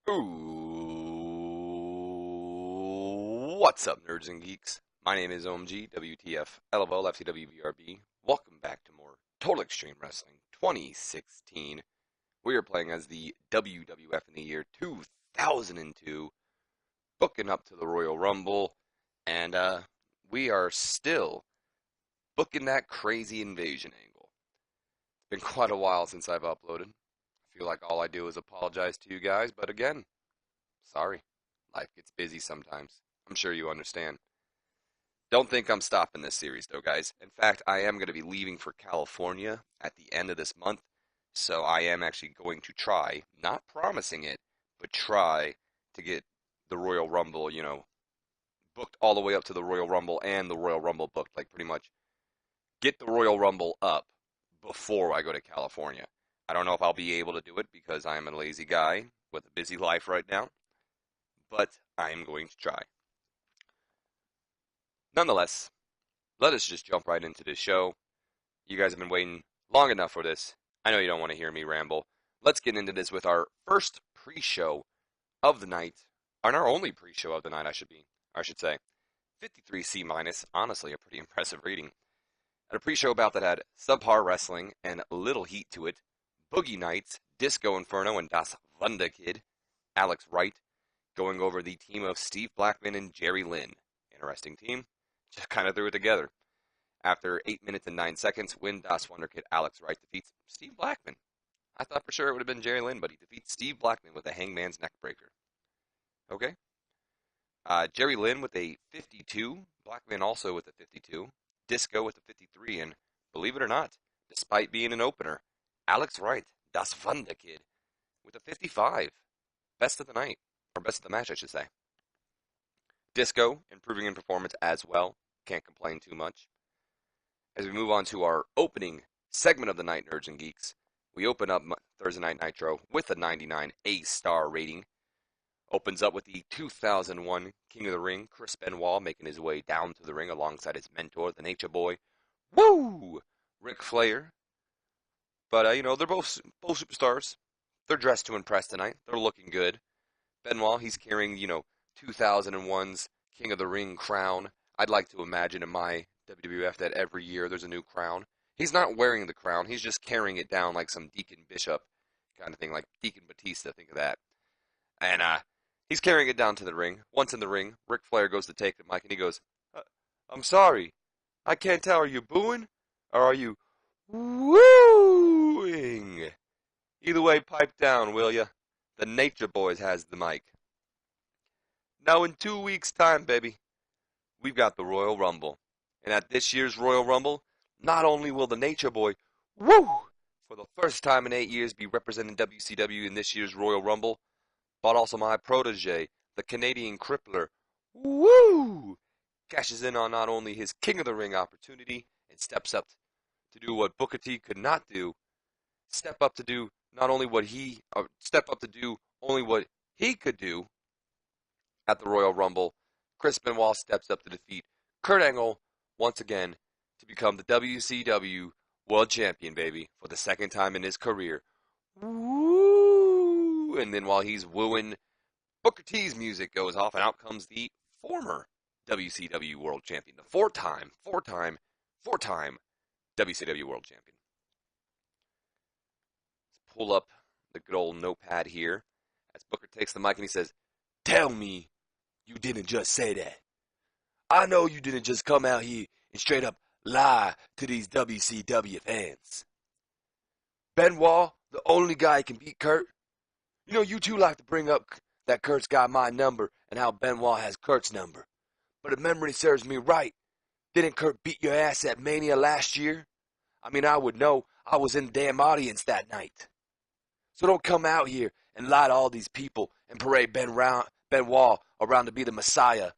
Ooh, what's up, nerds and geeks? My name is OMG, WTF, LFO, FCWVRB. Welcome back to more Total Extreme Wrestling 2016. We are playing as the WWF in the year 2002, booking up to the Royal Rumble, and we are still booking that crazy invasion angle. It's been quite a while since I've uploaded. I feel like all I do is apologize to you guys, but again, sorry. Life gets busy sometimes. I'm sure you understand. Don't think I'm stopping this series, though, guys. In fact, I am going to be leaving for California at the end of this month, so I am actually going to try, not promising it, but try to get the Royal Rumble, booked all the way up to the Royal Rumble and the Royal Rumble booked, like pretty much get the Royal Rumble up before I go to California. I don't know if I'll be able to do it because I am a lazy guy with a busy life right now, but I am going to try. Nonetheless, let us just jump right into this show. You guys have been waiting long enough for this. I know you don't want to hear me ramble. Let's get into this with our first pre-show of the night, and our only pre-show of the night, I should say. 53C-, honestly, a pretty impressive rating. At a pre-show bout that had subpar wrestling and little heat to it, Boogie Nights, Disco Inferno, and Das Wunderkid, Alex Wright, going over the team of Steve Blackman and Jerry Lynn. Interesting team. Just kind of threw it together. After 8 minutes and 9 seconds, when Das Wunderkid Alex Wright defeats Steve Blackman. I thought for sure it would have been Jerry Lynn, but he defeats Steve Blackman with a hangman's neckbreaker. Okay. Jerry Lynn with a 52, Blackman also with a 52, Disco with a 53, and believe it or not, despite being an opener, Alex Wright, Das Wunderkid, with a 55. Best of the night, or best of the match, I should say. Disco, improving in performance as well. Can't complain too much. As we move on to our opening segment of the night, nerds and geeks, we open up Thursday Night Nitro with a 99 A-star rating. Opens up with the 2001 King of the Ring, Chris Benoit, making his way down to the ring alongside his mentor, the Nature Boy, Ric Flair. But, they're both superstars. They're dressed to impress tonight. They're looking good. Benoit, he's carrying, 2001's King of the Ring crown. I'd like to imagine in my WWF that every year there's a new crown. He's not wearing the crown. He's just carrying it down like some Deacon Bishop kind of thing, like Deacon Batista, think of that. And he's carrying it down to the ring. Once in the ring, Ric Flair goes to take the mic and he goes, I'm sorry. I can't tell, are you booing or are you wooing? Either way, pipe down, will ya? The Nature Boys has the mic. Now in 2 weeks' time, baby, we've got the Royal Rumble. And at this year's Royal Rumble, not only will the Nature Boy, for the first time in 8 years be representing WCW in this year's Royal Rumble, but also my protege, the Canadian Crippler, cashes in on not only his King of the Ring opportunity and steps up to do what Booker T could not do, step up to do only what he could do at the Royal Rumble. Chris Benoit steps up to defeat Kurt Angle once again to become the WCW World Champion, baby, for the second time in his career. Woo! And then while he's wooing, Booker T's music goes off, and out comes the former WCW World Champion, the four-time WCW World Champion. Let's pull up the good old notepad here as Booker takes the mic and he says, "Tell me you didn't just say that. I know you didn't just come out here and straight up lie to these WCW fans. Benoit, the only guy who can beat Kurt. You two like to bring up that Kurt's got my number and how Benoit has Kurt's number. But if memory serves me right, didn't Kurt beat your ass at Mania last year? I mean, I would know. I was in the damn audience that night. So don't come out here and lie to all these people and parade Benoit around to be the Messiah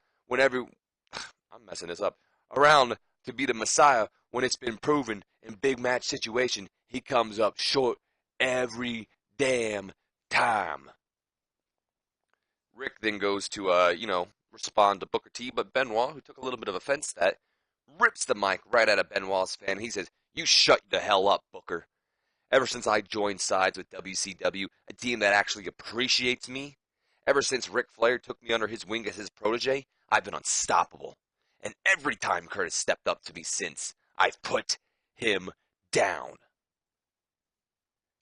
around to be the Messiah when it's been proven in big match situation he comes up short every damn time." Rick then goes to, respond to Booker T, but Benoit, who took a little bit of offense to that, rips the mic right out of Benoit's fan. He says, "You shut the hell up, Booker. Ever since I joined sides with WCW, a team that actually appreciates me, Ever since Ric Flair took me under his wing as his protege, I've been unstoppable. And every time Kurt has stepped up to me since, I've put him down.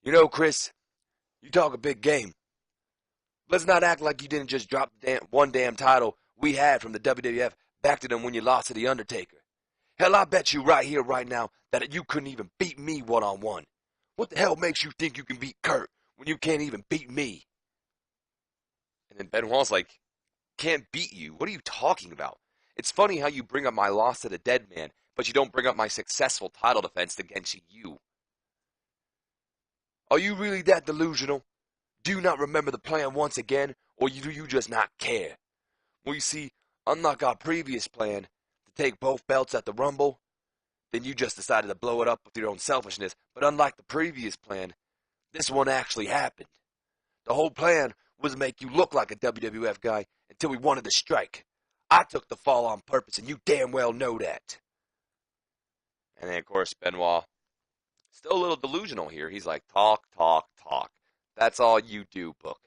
You know, Chris, you talk a big game. Let's not act like you didn't just drop the one damn title we had from the WWF back to them when you lost to The Undertaker. Hell, I bet you right here, right now, that you couldn't even beat me one-on-one. What the hell makes you think you can beat Kurt when you can't even beat me? And then Benoit's like, can't beat you? What are you talking about? It's funny how you bring up my loss to the dead man, but you don't bring up my successful title defense against you. Are you really that delusional? Do you not remember the plan once again, or do you just not care? Well, you see, unlike our previous plan to take both belts at the Rumble, then you just decided to blow it up with your own selfishness. But unlike the previous plan, this one actually happened. The whole plan was to make you look like a WWF guy until we wanted to strike. I took the fall on purpose, and you damn well know that. And then, of course, Benoit, still a little delusional here. He's like, talk, talk, talk. That's all you do, Book.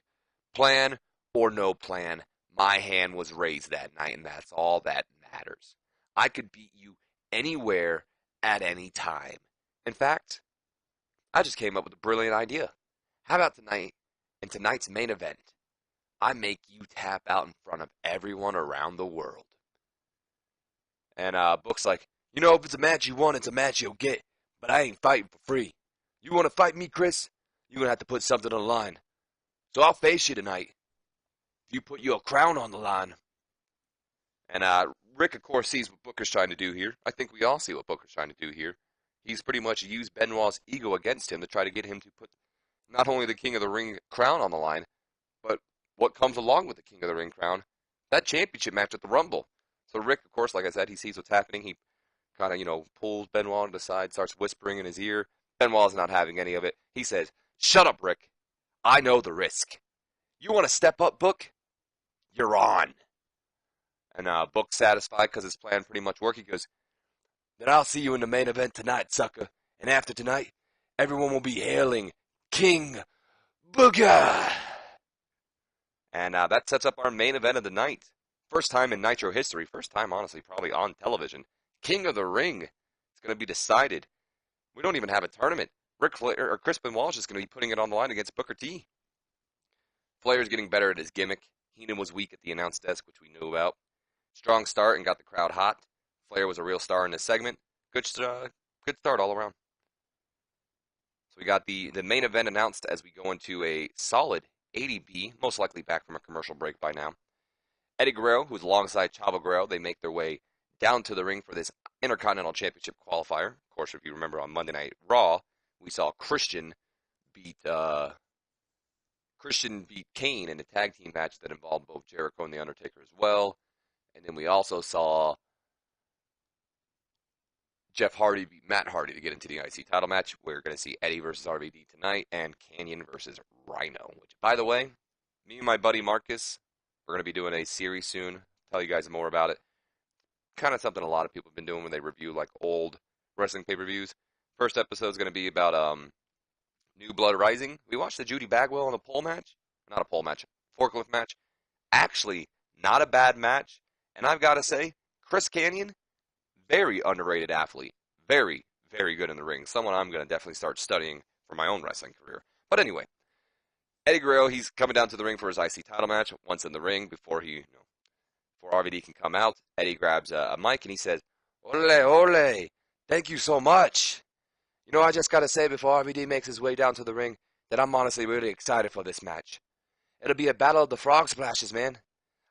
Plan or no plan, my hand was raised that night, and that's all that matters. I could beat you anywhere at any time. In fact, I just came up with a brilliant idea. How about tonight, in tonight's main event, I make you tap out in front of everyone around the world. And Book's like, you know, if it's a match you want, it's a match you'll get. But I ain't fighting for free. You want to fight me, Chris? You're going to have to put something on the line. So I'll face you tonight. If you put your crown on the line. And Rick, of course, sees what Booker's trying to do here. I think we all see what Booker's trying to do here. He's pretty much used Benoit's ego against him to try to get him to put not only the King of the Ring crown on the line, but what comes along with the King of the Ring crown, that championship match at the Rumble. So Rick, of course, like I said, he sees what's happening. He kind of, pulls Benoit to the side, starts whispering in his ear. Benoit's not having any of it. He says, shut up, Rick. I know the risk. You want to step up, Book? You're on. And Book's satisfied because his plan pretty much worked. He goes, then I'll see you in the main event tonight, sucker. And after tonight, everyone will be hailing King Booker. And that sets up our main event of the night. First time in Nitro history. First time, honestly, probably on television. King of the Ring. It's going to be decided. We don't even have a tournament. Ric Flair or Chris Benoit is going to be putting it on the line against Booker T. Flair's getting better at his gimmick. Heenan was weak at the announce desk, which we knew about. Strong start and got the crowd hot. Flair was a real star in this segment. Good start all around. So we got the main event announced as we go into a solid 80B, most likely back from a commercial break by now. Eddie Guerrero, who's alongside Chavo Guerrero, they make their way down to the ring for this Intercontinental Championship qualifier. Of course, if you remember on Monday Night Raw, we saw Christian beat Kane in a tag team match that involved both Jericho and The Undertaker as well. And then we also saw Jeff Hardy beat Matt Hardy to get into the IC title match. We're going to see Eddie versus RVD tonight and Canyon versus Rhino. Which, by the way, me and my buddy Marcus, we're going to be doing a series soon. Tell you guys more about it. Kind of something a lot of people have been doing when they review like old wrestling pay-per-views. First episode is going to be about New Blood Rising. We watched the Judy Bagwell on a pole match. Not a pole match. Forklift match. Actually, not a bad match. And I've got to say, Chris Canyon, very underrated athlete. Very, very good in the ring. Someone I'm going to definitely start studying for my own wrestling career. But anyway, Eddie Guerrero, he's coming down to the ring for his IC title match. Once in the ring, before RVD can come out, Eddie grabs a mic and he says, "Ole, ole, thank you so much. I just got to say before RVD makes his way down to the ring that I'm honestly really excited for this match. It'll be a battle of the frog splashes, man.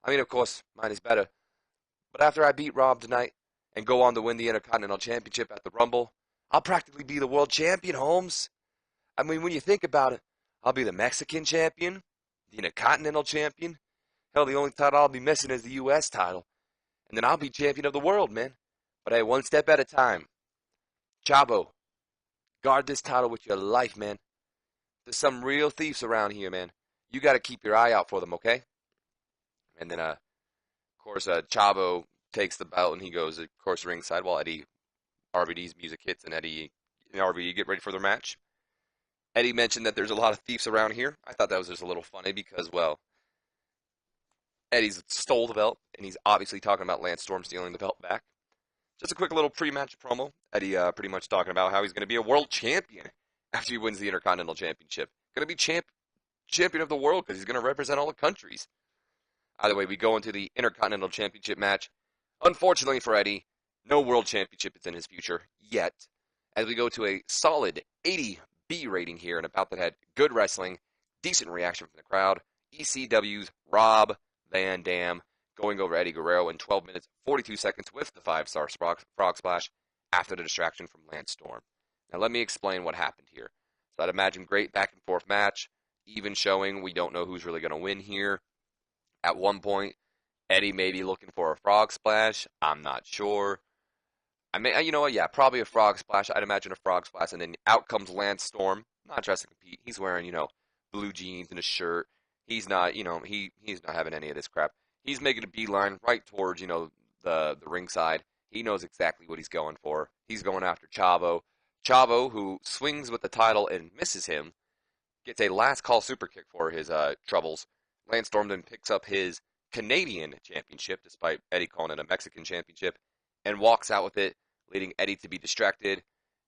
I mean, of course, mine is better. But after I beat Rob tonight and go on to win the Intercontinental Championship at the Rumble, I'll practically be the world champion, Holmes. I mean, when you think about it, I'll be the Mexican champion, the Intercontinental champion. Hell, the only title I'll be missing is the U.S. title. And then I'll be champion of the world, man. But hey, one step at a time. Chavo, guard this title with your life, man. There's some real thieves around here, man. You got to keep your eye out for them, okay?" And then, of course, Chavo takes the belt and he goes, of course, ringside while RVD's music hits and Eddie and RVD get ready for their match. Eddie mentioned that there's a lot of thieves around here. I thought that was just a little funny because, well, Eddie's stole the belt, and he's obviously talking about Lance Storm stealing the belt back. Just a quick little pre-match promo. Eddie pretty much talking about how he's going to be a world champion after he wins the Intercontinental Championship. Going to be champion of the world because he's going to represent all the countries. Either way, we go into the Intercontinental Championship match. Unfortunately for Eddie, no World Championship is in his future yet, as we go to a solid 80B rating here, and about that had good wrestling, decent reaction from the crowd. ECW's Rob Van Dam going over Eddie Guerrero in 12 minutes, 42 seconds with the 5-star frog splash after the distraction from Lance Storm. Now let me explain what happened here. So I'd imagine great back and forth match, even showing. We don't know who's really going to win here. At one point, Eddie may be looking for a frog splash. I'm not sure. I mean, you know what? Yeah, probably a frog splash. I'd imagine a frog splash, and then out comes Lance Storm. Not dressed to compete. He's wearing, blue jeans and a shirt. He's not, he's not having any of this crap. He's making a beeline right towards, the ringside. He knows exactly what he's going for. He's going after Chavo. Chavo, who swings with the title and misses him, gets a last call super kick for his troubles. Lance Storm then picks up his Canadian championship, despite Eddie calling it a Mexican championship, and walks out with it, leading Eddie to be distracted,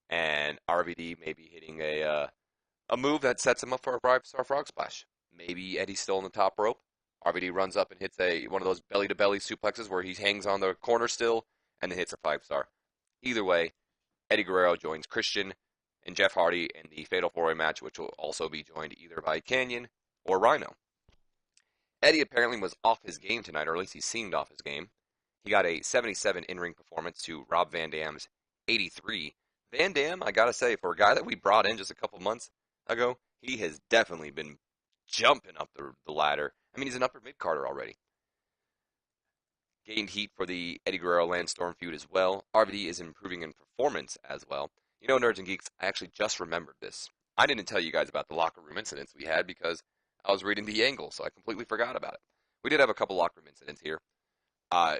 and RVD maybe hitting a move that sets him up for a 5-star frog splash. Maybe Eddie's still on the top rope. RVD runs up and hits one of those belly-to-belly suplexes where he hangs on the corner still, and then hits a 5-star. Either way, Eddie Guerrero joins Christian and Jeff Hardy in the Fatal 4-Way match, which will also be joined either by Kanyon or Rhino. Eddie apparently was off his game tonight, or at least he seemed off his game. He got a 77 in-ring performance to Rob Van Dam's 83. Van Dam, I gotta say, for a guy that we brought in just a couple months ago, he has definitely been jumping up the ladder. I mean, he's an upper mid-carder already. Gained heat for the Eddie Guerrero-Lance Storm feud as well. RVD is improving in performance as well. Nerds and Geeks, I actually just remembered this. I didn't tell you guys about the locker room incidents we had because I was reading The Angle, so I completely forgot about it. We did have a couple locker room incidents here.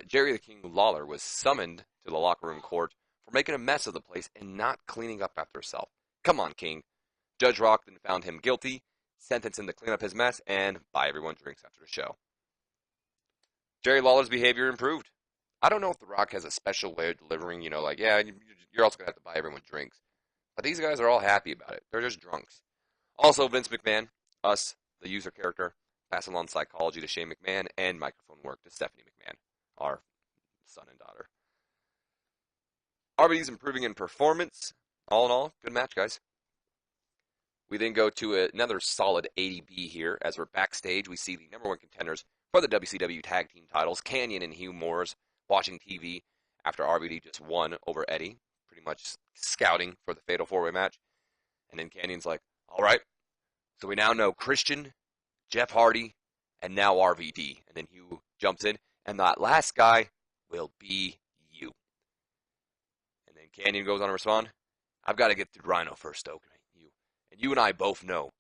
Jerry the King Lawler was summoned to the locker room court for making a mess of the place and not cleaning up after himself. Come on, King. Judge Rock then found him guilty, sentenced him to clean up his mess, and buy everyone drinks after the show. Jerry Lawler's behavior improved. I don't know if The Rock has a special way of delivering, you're also going to have to buy everyone drinks. But these guys are all happy about it. They're just drunks. Also, Vince McMahon, us, the user character, passing on psychology to Shane McMahon, and microphone work to Stephanie McMahon, our son and daughter. RVD's improving in performance. All in all, good match, guys. We then go to another solid 80B here. As we're backstage, we see the number one contenders for the WCW Tag Team Titles, Kanyon and Hugh Morrus, watching TV after RVD just won over Eddie, pretty much scouting for the Fatal 4-Way match. And then Canyon's like, all right, so we now know Christian, Jeff Hardy, and now RVD. And then Hugh jumps in, and that last guy will be you. And then Kanyon goes on to respond, I've got to get through Rhino first, though, Hugh. And you and I both know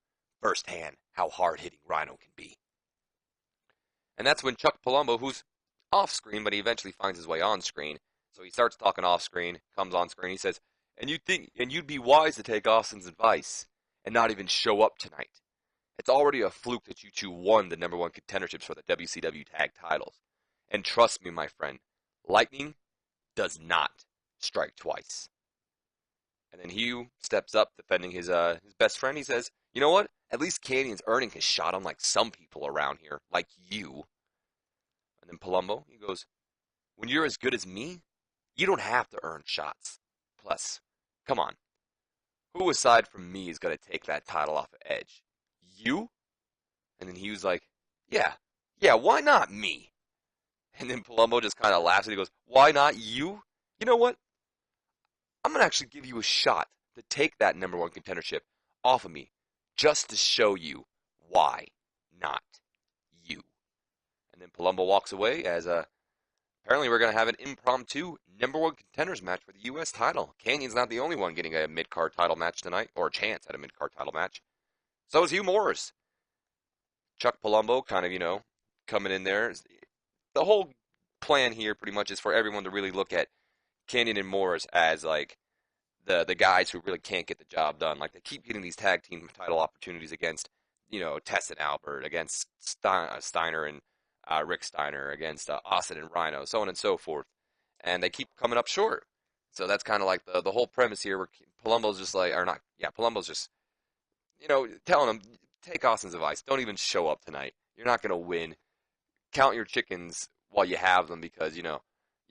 firsthand how hard-hitting Rhino can be. And that's when Chuck Palumbo, who's off-screen, but he eventually finds his way on-screen. So he starts talking off-screen, comes on-screen, he says, and you'd be wise to take Austin's advice and not even show up tonight. It's already a fluke that you two won the number one contenderships for the WCW Tag Titles. And trust me, my friend, lightning does not strike twice. And then Hugh steps up, defending his best friend. He says, you know what? At least Canyon's earning his shot, unlike some people around here, like you. And then Palumbo, he goes, when you're as good as me, you don't have to earn shots. Plus, come on. Who aside from me is going to take that title off of Edge? You? And then he was like, yeah, why not me? And then Palumbo just kind of laughs and he goes, why not you? You know what? I'm going to actually give you a shot to take that number one contendership off of me just to show you why not you. And then Palumbo walks away as apparently we're going to have an impromptu number one contenders match for the U.S. title. Canyon's not the only one getting a mid-card title match tonight, or a chance at a mid-card title match. So is Hugh Morrus. Chuck Palumbo kind of, coming in there. The whole plan here pretty much is for everyone to really look at Kanyon and Morrus as like the guys who really can't get the job done. Like they keep getting these tag team title opportunities against, Tess and Albert, against Steiner and Rick Steiner against Austin and Rhino, so on and so forth. And they keep coming up short. So that's kind of like the whole premise here, where Palumbo's just like, or not, yeah, Palumbo's just, telling him, take Austin's advice. Don't even show up tonight. You're not going to win. Count your chickens while you have them because, you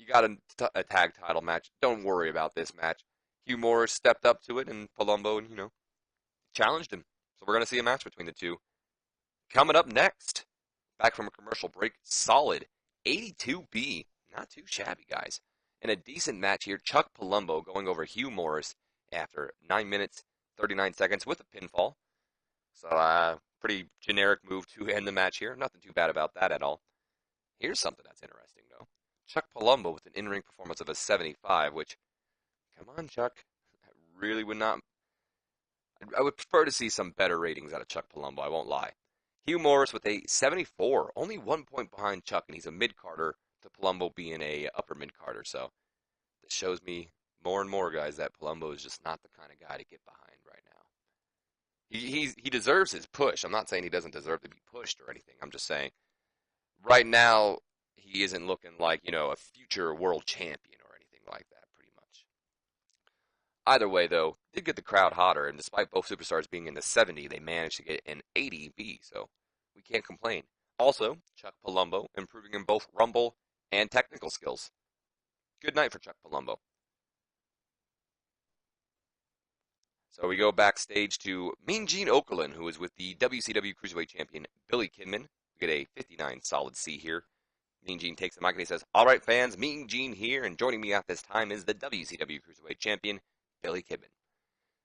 got a tag title match. Don't worry about this match. Hugh Morrus stepped up to it, and Palumbo, challenged him. So we're going to see a match between the two. Coming up next, back from a commercial break, solid 82B. Not too shabby, guys. In a decent match here, Chuck Palumbo going over Hugh Morrus after 9 minutes, 39 seconds with a pinfall. So, pretty generic move to end the match here. Nothing too bad about that at all. Here's something that's interesting, though. Chuck Palumbo with an in-ring performance of a 75, which, come on, Chuck. I really would not. I would prefer to see some better ratings out of Chuck Palumbo, I won't lie. Hugh Morrus with a 74, only 1 point behind Chuck, and he's a mid-carder to Palumbo being a upper mid-carder. So this shows me more and more, guys, that Palumbo is just not the kind of guy to get behind right now. He deserves his push. I'm not saying he doesn't deserve to be pushed or anything. I'm just saying right now he isn't looking like, a future world champion or anything like that, pretty much. Either way, though, did get the crowd hotter, and despite both superstars being in the 70, they managed to get an 80B, so we can't complain. Also, Chuck Palumbo improving in both Rumble and technical skills. Good night for Chuck Palumbo. So we go backstage to Mean Gene Okerlund, who is with the WCW Cruiserweight Champion Billy Kidman. We get a 59 solid C here. Mean Gene takes the mic and he says, "All right, fans, Mean Gene here, and joining me at this time is the WCW Cruiserweight Champion, Billy Kidman.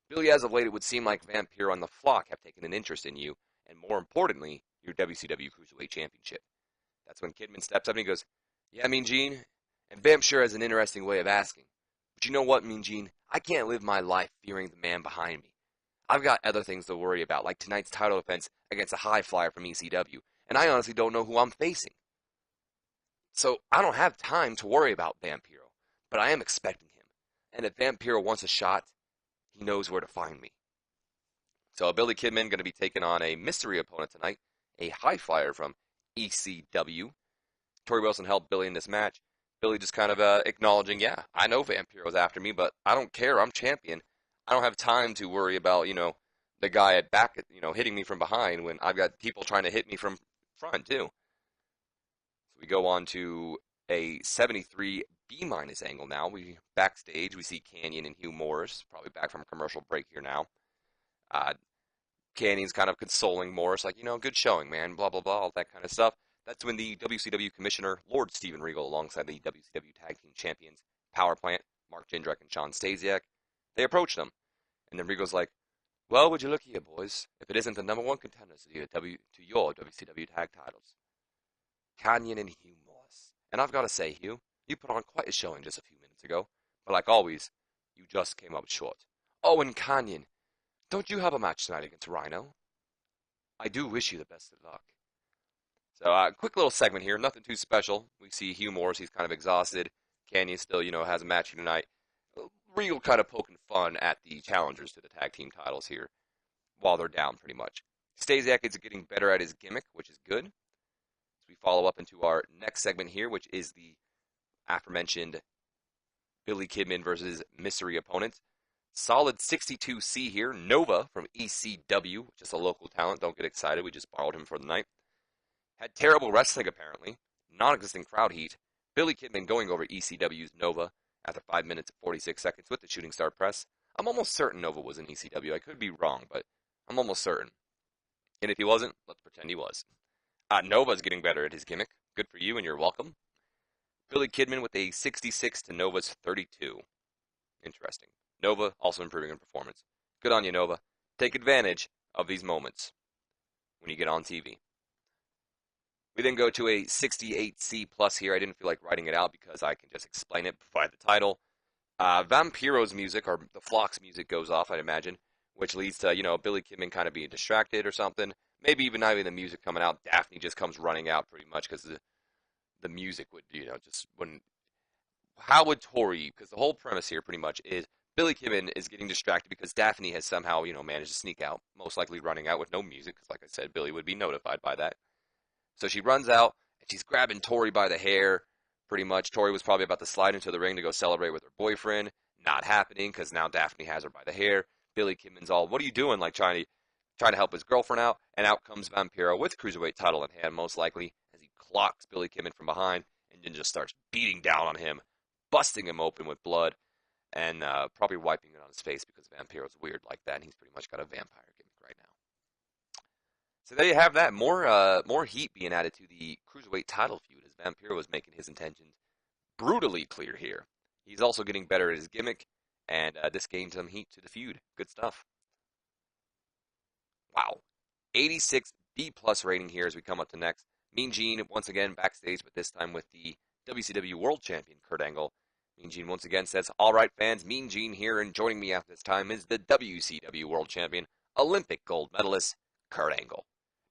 Billy, as of late, it would seem like Vampira on the flock have taken an interest in you, and more importantly, your WCW Cruiserweight Championship." That's when Kidman steps up and he goes, "Yeah, Mean Gene, and Vamp sure has an interesting way of asking. But you know what, Mean Gene? I can't live my life fearing the man behind me. I've got other things to worry about, like tonight's title defense against a high flyer from ECW, and I honestly don't know who I'm facing. So I don't have time to worry about Vampiro, but I am expecting him. And if Vampiro wants a shot, he knows where to find me." So Billy Kidman going to be taking on a mystery opponent tonight, a high flyer from ECW. Tori Wilson helped Billy in this match. Billy just kind of acknowledging, yeah, I know Vampiro's after me, but I don't care. I'm champion. I don't have time to worry about, the guy at back, hitting me from behind when I've got people trying to hit me from front, too. So we go on to a 73 B- angle now. Backstage, we see Kanyon and Hugh Morrus, probably back from a commercial break here now. Canyon's kind of consoling Morrus, like, good showing, man, blah, blah, blah, all that kind of stuff. That's when the WCW Commissioner, Lord Steven Regal, alongside the WCW Tag Team Champions, Power Plant, Mark Jindrak and Sean Stasiak, they approached them. And then Regal's like, "Well, would you look here, boys, if it isn't the number one contenders to your WCW Tag Titles, Kanyon and Hugh Morrus. And I've got to say, Hugh, you put on quite a showing just a few minutes ago, but like always, you just came up short. Oh, and Kanyon, don't you have a match tonight against Rhino? I do wish you the best of luck." So, quick little segment here, nothing too special. We see Hugh Morrus, he's kind of exhausted. Kanyon still, has a match here tonight. Regal kind of poking fun at the challengers to the tag team titles here while they're down, pretty much. Stasiak is getting better at his gimmick, which is good. So we follow up into our next segment here, which is the aforementioned Billy Kidman versus mystery opponent. Solid 62C here. Nova from ECW, just a local talent. Don't get excited. We just borrowed him for the night. Had terrible wrestling, apparently. Non-existent crowd heat. Billy Kidman going over ECW's Nova after 5 minutes and 46 seconds with the shooting star press. I'm almost certain Nova was in ECW. I could be wrong, but I'm almost certain. And if he wasn't, let's pretend he was. Nova's getting better at his gimmick. Good for you, and you're welcome. Billy Kidman with a 66 to Nova's 32. Interesting. Nova also improving in performance. Good on you, Nova. Take advantage of these moments when you get on TV. We then go to a 68C plus here. I didn't feel like writing it out because I can just explain it by the title. Vampiro's music, or the Flock's music, goes off, I'd imagine, which leads to, Billy Kidman kind of being distracted or something. Maybe even not even the music coming out. Daphne just comes running out pretty much because the music would, just wouldn't. How would Tori, because the whole premise here pretty much is Billy Kidman is getting distracted because Daphne has somehow, managed to sneak out, most likely running out with no music, because like I said, Billy would be notified by that. So she runs out, and she's grabbing Tori by the hair, pretty much. Tori was probably about to slide into the ring to go celebrate with her boyfriend. Not happening, because now Daphne has her by the hair. Billy Kidman's all, what are you doing? Like, trying to help his girlfriend out, and out comes Vampira with Cruiserweight title in hand, most likely, as he clocks Billy Kidman from behind, and then just starts beating down on him, busting him open with blood, and probably wiping it on his face, because Vampira's weird like that, and he's pretty much got a vampire gimmick right now. So there you have that. More heat being added to the Cruiserweight title feud, as Vampira was making his intentions brutally clear here. He's also getting better at his gimmick, and this gained some heat to the feud. Good stuff. Wow. 86 B+ rating here as we come up to next. Mean Gene once again backstage, but this time with the WCW World Champion Kurt Angle. Mean Gene once again says, "Alright fans, Mean Gene here, and joining me at this time is the WCW World Champion, Olympic gold medalist, Kurt Angle."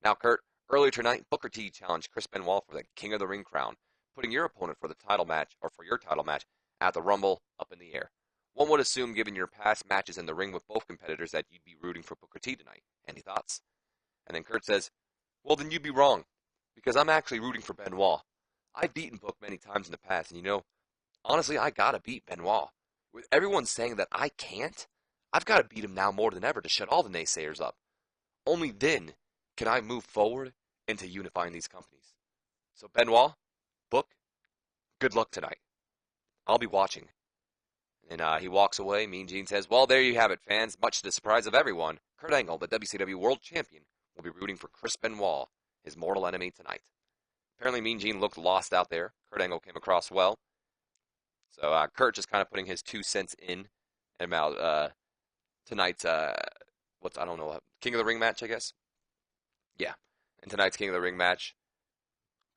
Now Kurt, earlier tonight, Booker T challenged Chris Benoit for the King of the Ring crown, putting your opponent for the title match, or for your title match, at the Rumble up in the air. One would assume, given your past matches in the ring with both competitors, that you'd be rooting for Booker T tonight. Any thoughts? And then Kurt says, "Well, then you'd be wrong, because I'm actually rooting for Benoit. I've beaten Book many times in the past, and honestly, I gotta beat Benoit. With everyone saying that I can't, I've gotta beat him now more than ever to shut all the naysayers up. Only then can I move forward into unifying these companies. So Benoit, Book, good luck tonight. I'll be watching." And he walks away. Mean Gene says, "Well, there you have it, fans. Much to the surprise of everyone, Kurt Angle, the WCW World Champion, will be rooting for Chris Benoit, his mortal enemy, tonight." Apparently, Mean Gene looked lost out there. Kurt Angle came across well. So Kurt just kind of putting his 2 cents in about tonight's, King of the Ring match, I guess? Yeah. In tonight's King of the Ring match,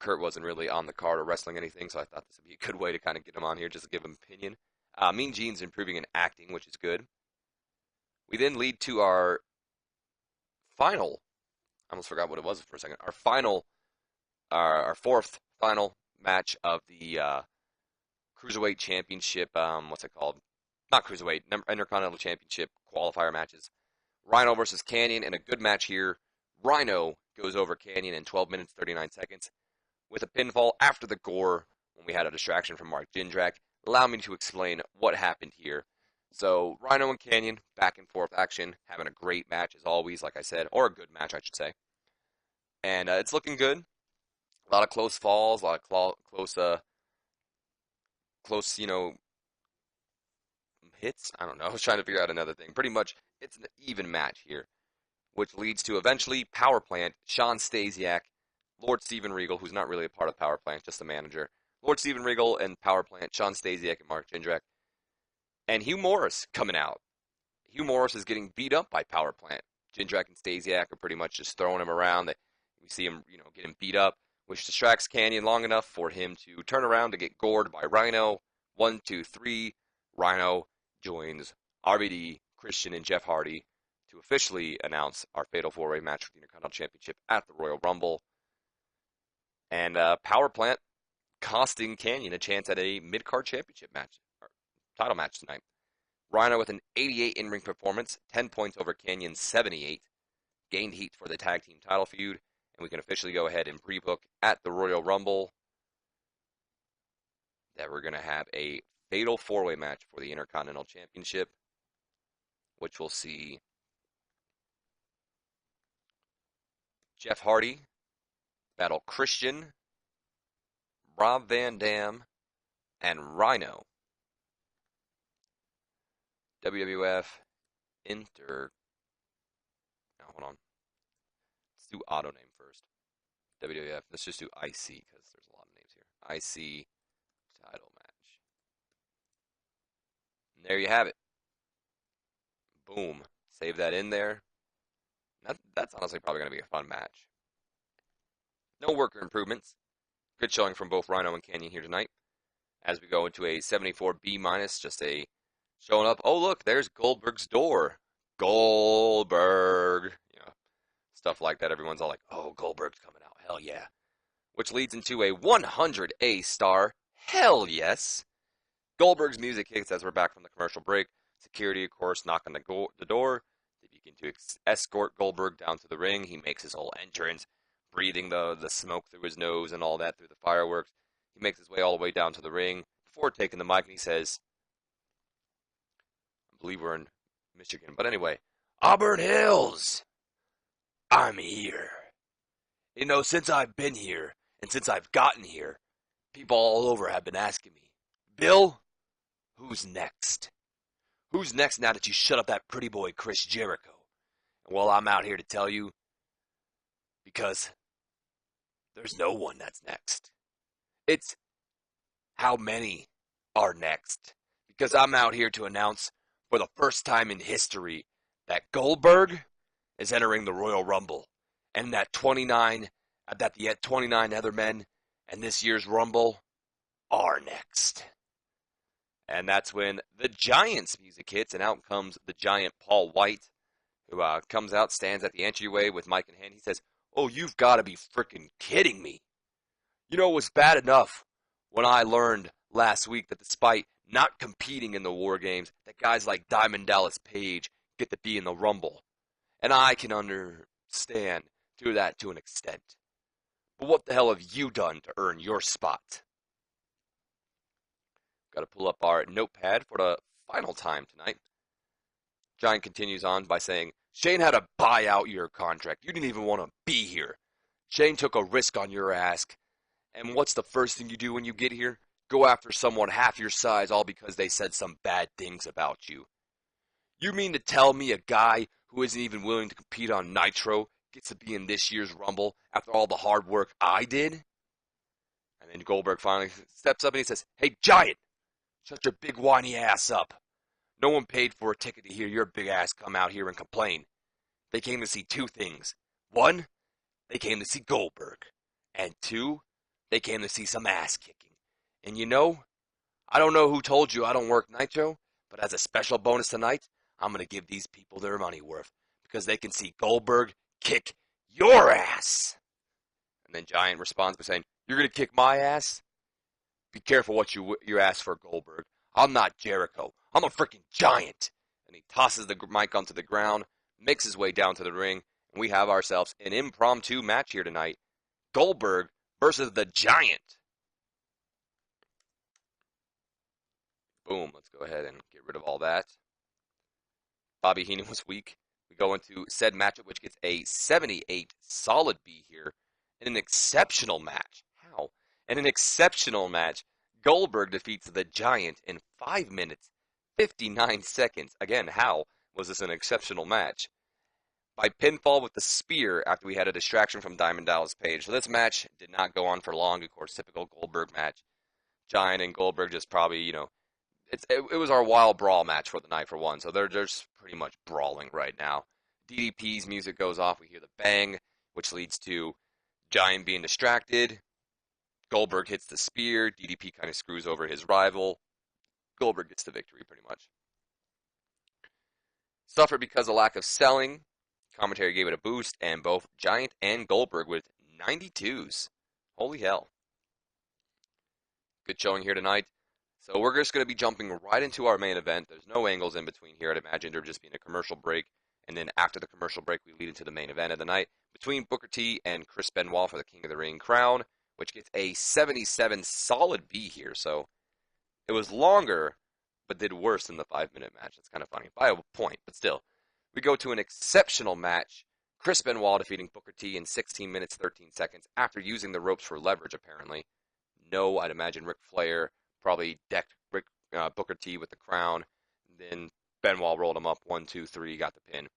Kurt wasn't really on the card or wrestling anything, so I thought this would be a good way to kind of get him on here, just to give him an opinion. Mean Gene's improving in acting, which is good. We then lead to our final, I almost forgot what it was for a second, our fourth final match of the Cruiserweight Championship, what's it called? Not Cruiserweight, Intercontinental Championship qualifier matches. Rhino versus Canyon, in a good match here. Rhino goes over Canyon in 12 minutes, 39 seconds, with a pinfall after the gore, when we had a distraction from Mark Jindrak. Allow me to explain what happened here. So, Rhino and Canyon, back and forth action, having a great match as always, like I said, or a good match, I should say. And it's looking good. A lot of close falls, a lot of close, hits. I don't know. I was trying to figure out another thing. Pretty much, it's an even match here, which leads to eventually Power Plant, Shawn Stasiak, Lord Steven Regal, who's not really a part of Power Plant, just a manager. Lord Steven Regal and Power Plant, Shawn Stasiak and Mark Jindrak, and Hugh Morrus coming out. Hugh Morrus is getting beat up by Power Plant. Jindrak and Stasiak are pretty much just throwing him around. We see him, getting beat up, which distracts Canyon long enough for him to turn around to get gored by Rhino. 1, 2, 3. Rhino joins RVD, Christian, and Jeff Hardy to officially announce our Fatal 4-Way match for the Intercontinental Championship at the Royal Rumble. And Power Plant costing Canyon a chance at a mid-card championship match, or title match tonight. Rhino with an 88 in-ring performance, 10 points over Canyon's 78, gained heat for the tag team title feud, and we can officially go ahead and pre-book at the Royal Rumble that we're going to have a Fatal 4-Way match for the Intercontinental Championship, which we'll see Jeff Hardy battle Christian, Rob Van Dam, and Rhino. WWF Now, hold on. Let's do auto name first. WWF. Let's just do IC, because there's a lot of names here. IC title match. And there you have it. Boom. Save that in there. That's honestly probably going to be a fun match. No worker improvements. Good showing from both Rhino and Canyon here tonight. As we go into a 74B-, just a showing up. Oh, look, there's Goldberg's door. Goldberg. Stuff like that. Everyone's all like, oh, Goldberg's coming out. Hell yeah. Which leads into a 100A star. Hell yes. Goldberg's music hits as we're back from the commercial break. Security, of course, knock on the door. They begin to escort Goldberg down to the ring. He makes his whole entrance. breathing the smoke through his nose and all that through the fireworks. He makes his way all the way down to the ring before taking the mic, and he says, I believe we're in Michigan, but anyway, Auburn Hills, I'm here. Since I've been here, and since I've gotten here, people all over have been asking me, Bill, who's next? Who's next now that you shut up that pretty boy Chris Jericho? And well, I'm out here to tell you, because there's no one that's next. It's how many are next. Because I'm out here to announce for the first time in history that Goldberg is entering the Royal Rumble. And that the 29 other men in this year's Rumble are next. And that's when the Giants music hits, and out comes the Giant Paul White, who comes out, stands at the entryway with mic in hand. He says, oh, you've got to be freaking kidding me. It was bad enough when I learned last week that despite not competing in the War Games, that guys like Diamond Dallas Page get to be in the Rumble. And I can understand that to an extent. But what the hell have you done to earn your spot? Got to pull up our notepad for the final time tonight. Giant continues on by saying, Shane had to buy out your contract. You didn't even want to be here. Shane took a risk on your ass. And what's the first thing you do when you get here? Go after someone half your size all because they said some bad things about you. You mean to tell me a guy who isn't even willing to compete on Nitro gets to be in this year's Rumble after all the hard work I did? And then Goldberg finally steps up and he says, hey, Giant, shut your big whiny ass up. No one paid for a ticket to hear your big ass come out here and complain. They came to see two things. One, they came to see Goldberg. And two, they came to see some ass kicking. And I don't know who told you I don't work Nitro, but as a special bonus tonight, I'm going to give these people their money worth because they can see Goldberg kick your ass. And then Giant responds by saying, you're going to kick my ass? Be careful what you ask for, Goldberg. I'm not Jericho. I'm a freaking giant. And he tosses the mic onto the ground, makes his way down to the ring, and we have ourselves an impromptu match here tonight. Goldberg versus the Giant. Boom, let's go ahead and get rid of all that. Bobby Heenan was weak. We go into said matchup, which gets a 78 solid B here in an exceptional match. How? In an exceptional match, Goldberg defeats the Giant in 5 minutes, 59 seconds. Again, how was this an exceptional match? By pinfall with the spear after we had a distraction from Diamond Dallas Page. So this match did not go on for long, of course, typical Goldberg match. Giant and Goldberg just probably, it was our wild brawl match for the night for one. So they're just pretty much brawling right now. DDP's music goes off. We hear the bang, which leads to Giant being distracted. Goldberg hits the spear. DDP kind of screws over his rival. Goldberg gets the victory pretty much. Suffered because of lack of selling. Commentary gave it a boost, and both Giant and Goldberg with 92s. Holy hell. Good showing here tonight. So we're just going to be jumping right into our main event. There's no angles in between here. I'd imagine there just being a commercial break. And then after the commercial break, we lead into the main event of the night between Booker T and Chris Benoit for the King of the Ring crown, which gets a 77 solid B here. So it was longer, but did worse than the 5-minute match. That's kind of funny. By a point, but still. We go to an exceptional match. Chris Benoit defeating Booker T in 16 minutes, 13 seconds after using the ropes for leverage, apparently. No, I'd imagine Ric Flair probably decked Booker T with the crown. Then Benoit rolled him up. 1, 2, 3, got the pin.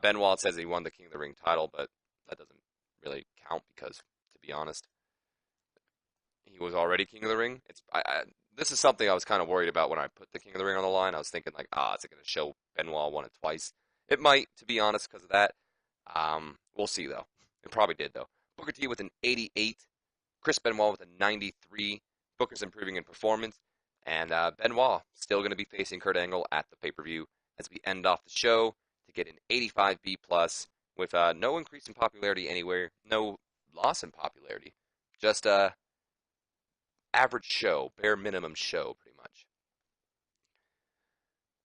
Benoit says he won the King of the Ring title, but that doesn't really count because, to be honest, he was already King of the Ring. This is something I was kind of worried about when I put the King of the Ring on the line. I was thinking, is it going to show Benoit won it twice? It might, to be honest, because of that. We'll see, though. It probably did, though. Booker T with an 88. Chris Benoit with a 93. Booker's improving in performance. And Benoit still going to be facing Kurt Angle at the pay-per-view as we end off the show to get an 85B+, with no increase in popularity anywhere, no loss in popularity. Just average show, bare minimum show, pretty much.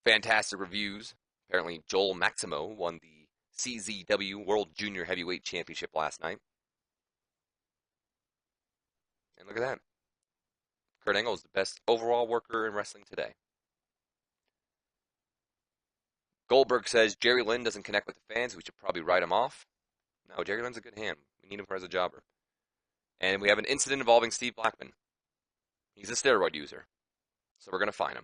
Fantastic reviews. Apparently, Joel Maximo won the CZW World Junior Heavyweight Championship last night. Look at that. Kurt Angle is the best overall worker in wrestling today. Goldberg says Jerry Lynn doesn't connect with the fans. We should probably write him off. No, Jerry Lynn's a good hand. We need him as a jobber. And we have an incident involving Steve Blackman. He's a steroid user. So we're going to fine him.